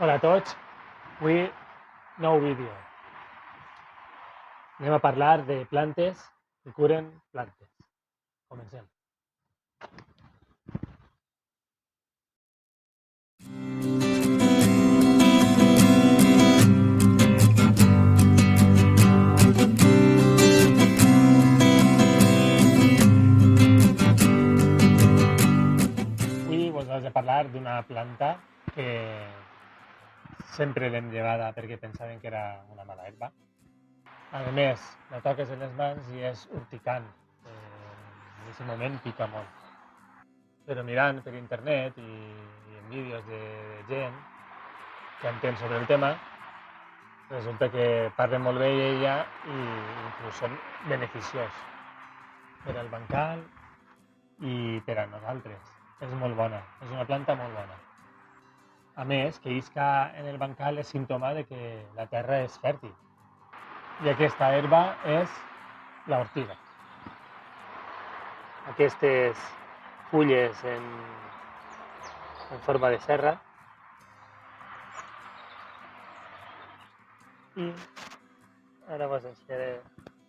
Hola a tots, avui nou vídeo. Anem a parlar de plantes que curen plantes. Comencem. Avui vos vaig a parlar d'una planta que sempre l'hem llevada perquè pensaven que era una mala herba. A més, la toques en les mans i és urticant. En aquest moment pica molt. Però mirant per internet i en vídeos de gent que entén sobre el tema, resulta que parlen molt bé d'ella i inclús són beneficiós per al bancal i per a nosaltres. És molt bona, és una planta molt bona. A més, que isca en el bancal és símptoma de que la terra és fèrtil. I aquesta herba és l'ortiga. Aquestes fulles en forma de serra i ara vos ensenyaré,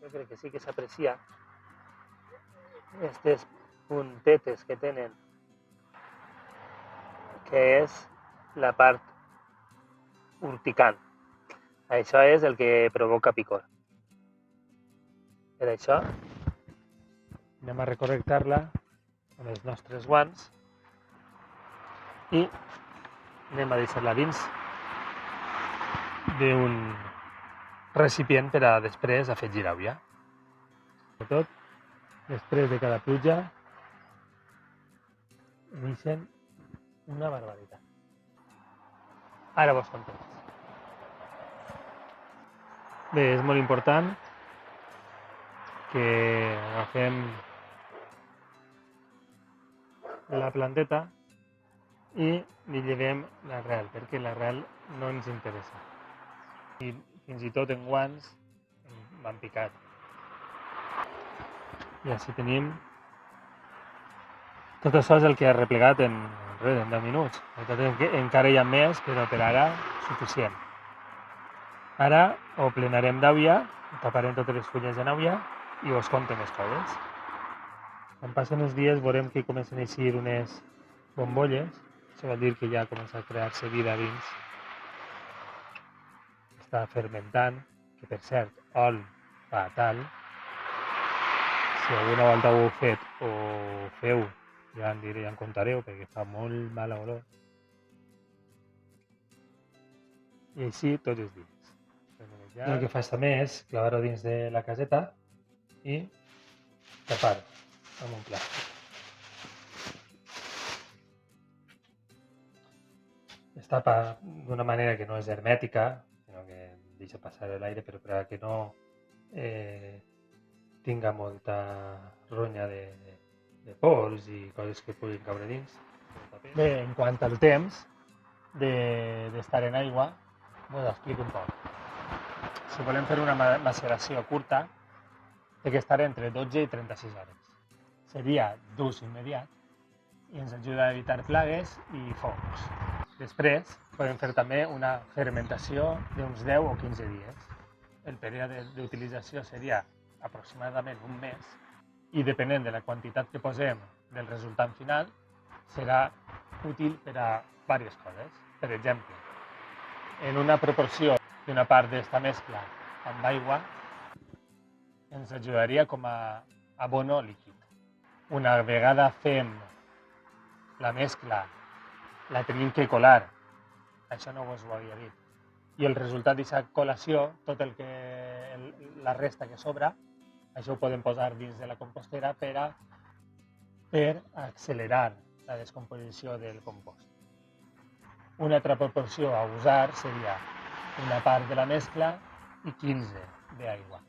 jo crec que sí que s'aprecia aquestes puntetes que tenen, que és la part urticant. Això és el que provoca picor. Per això anem a reconnectar-la amb els nostres guants i anem a deixar-la dins d'un recipient per a després afegir aigua. Sobretot, després de cada pluja, neixen una barbaritat. Ara vos conto. Bé, és molt important que agafem la planteta i li llevem l'arrel, perquè l'arrel no ens interessa. I fins i tot en guants m'han picat. I així tenim. Tot això és el que ha replegat en 10 minuts. Encara hi ha més, però per ara suficient. Ara ho plenarem d'aigua, taparem totes les fulles en aigua i us conto més coses. Quan passen els dies veurem que comencen a eixir unes bombolles. Això vol dir que ja comença a crear-se vida dins. Està fermentant, que per cert, ol fatal. Si alguna volta ho heu fet o ho feu, ja en diré, ja en contareu, perquè fa molt mala olor. I així tots els dies. El que faig també és clavar-ho dins de la caseta i tapar-ho amb un plàstic. Es tapa d'una manera que no és hermètica, sinó que deixa passar l'aire, però per a que no tinga molta ronya de pols i coses que puguin caure dins. Bé, en quant al temps d'estar en aigua, us explico un poc. Si volem fer una maceració curta, té que estar entre 12 i 36 hores. Seria d'ús immediat i ens ajuda a evitar plagues i fongs. Després podem fer també una fermentació d'uns 10 o 15 dies. El període d'utilització seria aproximadament un mes i depenent de la quantitat que posem del resultat final serà útil per a diverses coses. Per exemple, en una proporció d'una part d'esta mescla amb aigua ens ajudaria com a abono líquid. Una vegada fem la mescla, la tenim que colar, això no us ho havia dit, i el resultat d'aquesta col·lació, tot la resta que sobra, això ho podem posar dins de la compostera per accelerar la descomposició del compost. Una altra proporció a usar seria una part de la mescla i 15 d'aigua.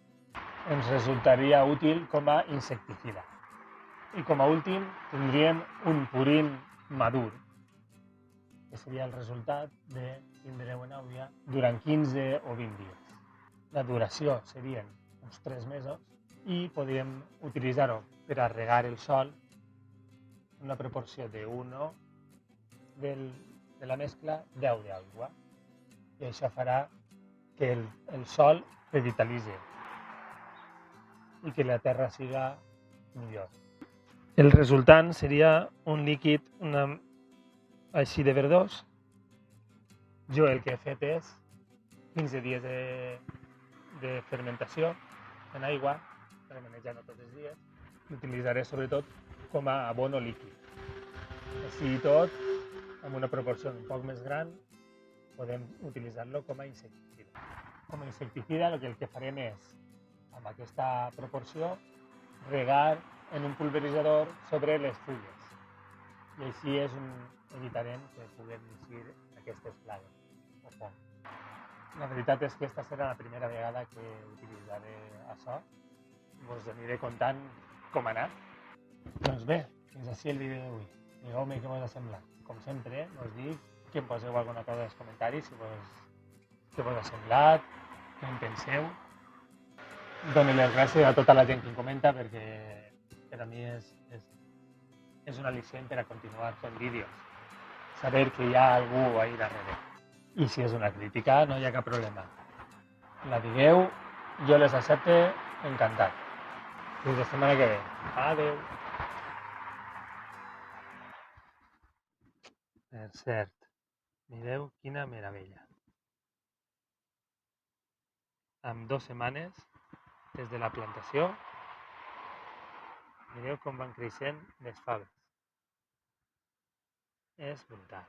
Ens resultaria útil com a insecticida. I com a últim tindríem un purín madur, que seria el resultat de tindreu en aigua durant 15 o 20 dies. La duració serien uns 3 mesos i podríem utilitzar-ho per a regar el sòl en una proporció de 1 de la mescla 10 d'aigua. i això farà que el sòl revitalitzi i que la terra siga millor. El resultant seria un líquid així de verdós. Jo el que he fet és 15 dies de fermentació en aigua, per manejar-no tots els dies. L'utilitzaré sobretot com a abono líquid. Així i tot, amb una proporció un poc més gran, podem utilitzar-lo com a insecticida. Com a insecticida el que farem és, amb aquesta proporció, regar en un pulveritzador sobre les fulles. I així evitarem que puguem eixir aquestes plagues o fongs. La veritat és que aquesta serà la primera vegada que utilitzaré això. Us aniré contant com ha anat. Doncs bé, fins així el vídeo d'avui. Digueu-me què us ha semblat. Com sempre, us dic que em poseu alguna cosa als comentaris què us ha semblat, què en penseu. Dono les gràcies a tota la gent que em comenta perquè per a mi és un al·licient per a continuar fent vídeos. Saber que hi ha algú ahí darrere. I si és una crítica, no hi ha cap problema. La digueu, jo les accepte encantat. Fins la setmana que ve. Adeu. Per cert, mireu quina meravella. En 2 setmanes, des de la plantació, mireu com van creixent les faves. És brutal.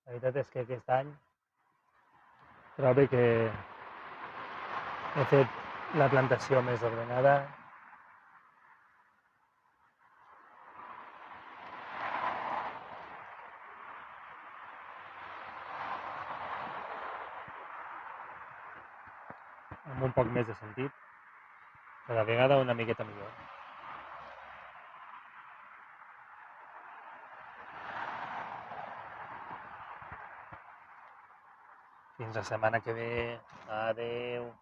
La veritat és que aquest any trobo que he fet la plantació més ordenada. Amb un poc més de sentit, cada vegada una miqueta millor. Fins la setmana que ve. Adeu.